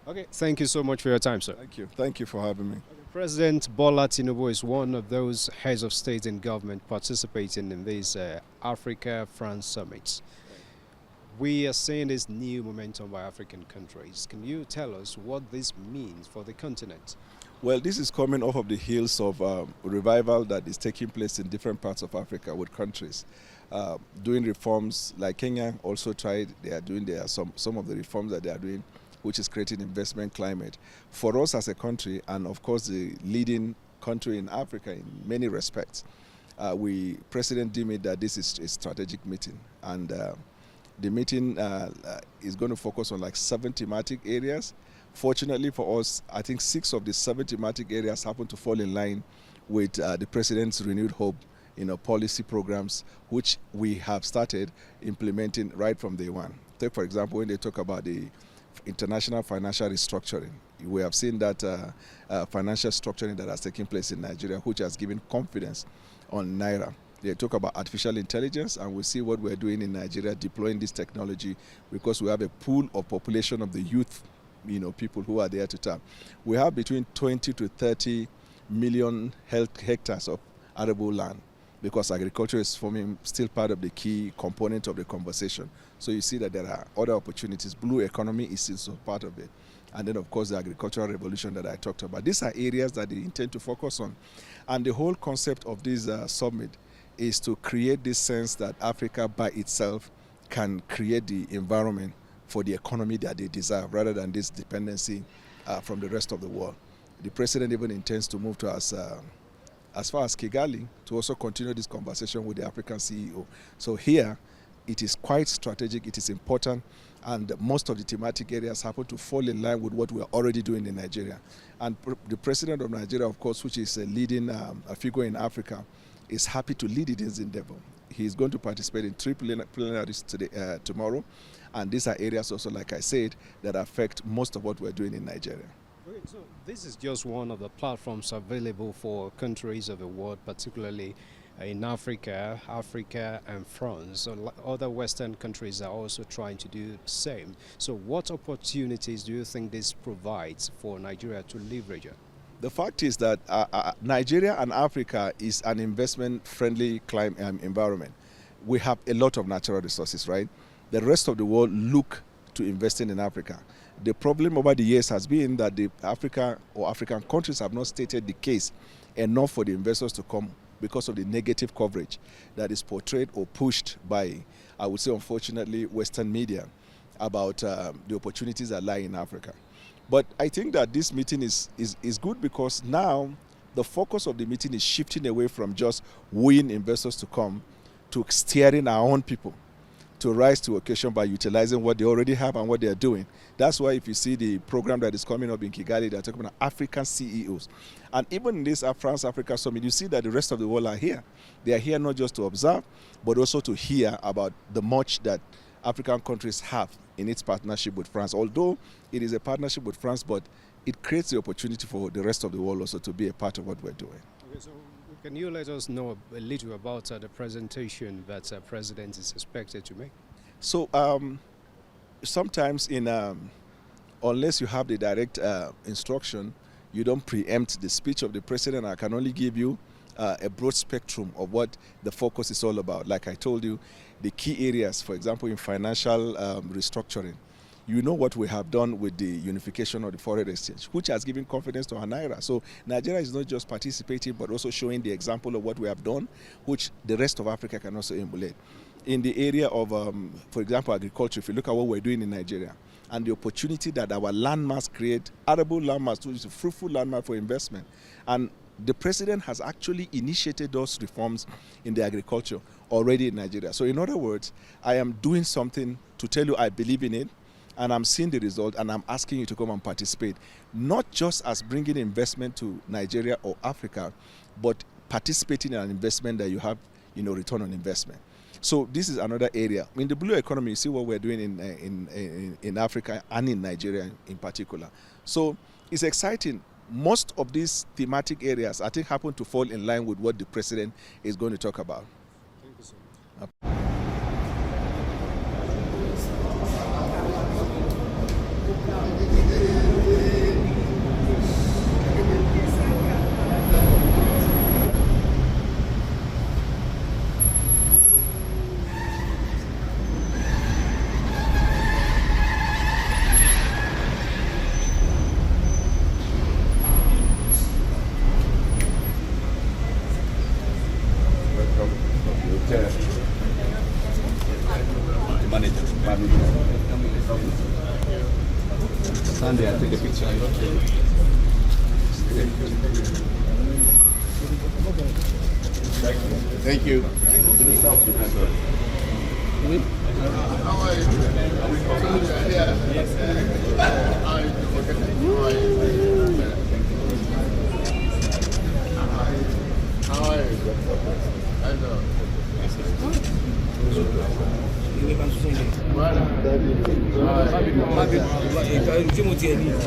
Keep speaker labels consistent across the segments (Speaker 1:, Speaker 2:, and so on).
Speaker 1: Okay, thank you so much for your time, sir.
Speaker 2: Thank you. Thank you for having me.
Speaker 1: President Bwala Tinubu is one of those heads of state and government participating in this Africa-France summit. We are seeing this new momentum by African countries. Can you tell us what this means for the continent?
Speaker 2: Well, this is coming off of the heels of revival that is taking place in different parts of Africa with countries doing reforms. Like Kenya also tried, they are doing some of the reforms that they are doing, which is creating investment climate. For us as a country, and of course the leading country in Africa in many respects, President deemed it that this is a strategic meeting. And the meeting is going to focus on like 7 thematic areas. Fortunately for us, I think 6 of the 7 thematic areas happen to fall in line with the President's renewed hope, policy programs, which we have started implementing right from day one. Take, for example, when they talk about the international financial restructuring, we have seen that financial structuring that has taken place in Nigeria, which has given confidence on Naira. They talk about artificial intelligence, and we see what we're doing in Nigeria, deploying this technology, because we have a pool of population of the youth, people who are there to tap. We have between 20 to 30 million hectares of arable land, because agriculture is forming still part of the key component of the conversation. So you see that there are other opportunities. Blue economy is also part of it. And then, of course, the agricultural revolution that I talked about. These are areas that they intend to focus on. And the whole concept of this summit is to create this sense that Africa by itself can create the environment for the economy that they deserve, rather than this dependency from the rest of the world. The president even intends to move to as far as Kigali to also continue this conversation with the African CEO. So here, it is quite strategic, it is important, and most of the thematic areas happen to fall in line with what we are already doing in Nigeria. And the president of Nigeria, of course, which is a leading figure in Africa, is happy to lead in this endeavor. He is going to participate in 3 plenaries today, tomorrow, and these are areas also, like I said, that affect most of what we're doing in Nigeria.
Speaker 1: Okay, so this is just one of the platforms available for countries of the world, particularly in Africa and France. So other Western countries are also trying to do the same. So what opportunities do you think this provides for Nigeria to leverage on?
Speaker 2: The fact is that Nigeria and Africa is an investment-friendly environment. We have a lot of natural resources, right? The rest of the world look to investing in Africa. The problem over the years has been that the African countries have not stated the case enough for the investors to come, because of the negative coverage that is portrayed or pushed by, I would say, unfortunately, Western media about the opportunities that lie in Africa. But I think that this meeting is good, because now the focus of the meeting is shifting away from just wooing investors to come to steering our own people to rise to occasion by utilizing what they already have and what they are doing. That's why if you see the program that is coming up in Kigali, they're talking about African CEOs. And even in this France-Africa Summit, you see that the rest of the world are here. They are here not just to observe, but also to hear about the much that African countries have in its partnership with France. Although it is a partnership with France, but it creates the opportunity for the rest of the world also to be a part of what we're doing.
Speaker 1: Okay, so can you let us know a little about the presentation that the President is expected to make?
Speaker 2: So sometimes unless you have the direct instruction, you don't preempt the speech of the President. I can only give you a broad spectrum of what the focus is all about. Like I told you, the key areas, for example, in financial restructuring, you know what we have done with the unification of the foreign exchange, which has given confidence to our Naira. So Nigeria is not just participating, but also showing the example of what we have done, which the rest of Africa can also emulate. In the area of, for example, agriculture, if you look at what we're doing in Nigeria, and the opportunity that our landmass create, arable landmass, which is a fruitful landmass for investment. And the President has actually initiated those reforms in the agriculture already in Nigeria. So in other words, I am doing something to tell you I believe in it, and I'm seeing the result, and I'm asking you to come and participate, not just as bringing investment to Nigeria or Africa, but participating in an investment that you have, return on investment. So this is another area. In the blue economy, you see what we're doing in Africa and in Nigeria in particular. So it's exciting. Most of these thematic areas, I think, happen to fall in line with what the President is going to talk about.
Speaker 1: Thank you so much.
Speaker 2: Stand there and take a picture. Thank you. How are you?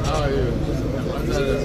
Speaker 2: How are you?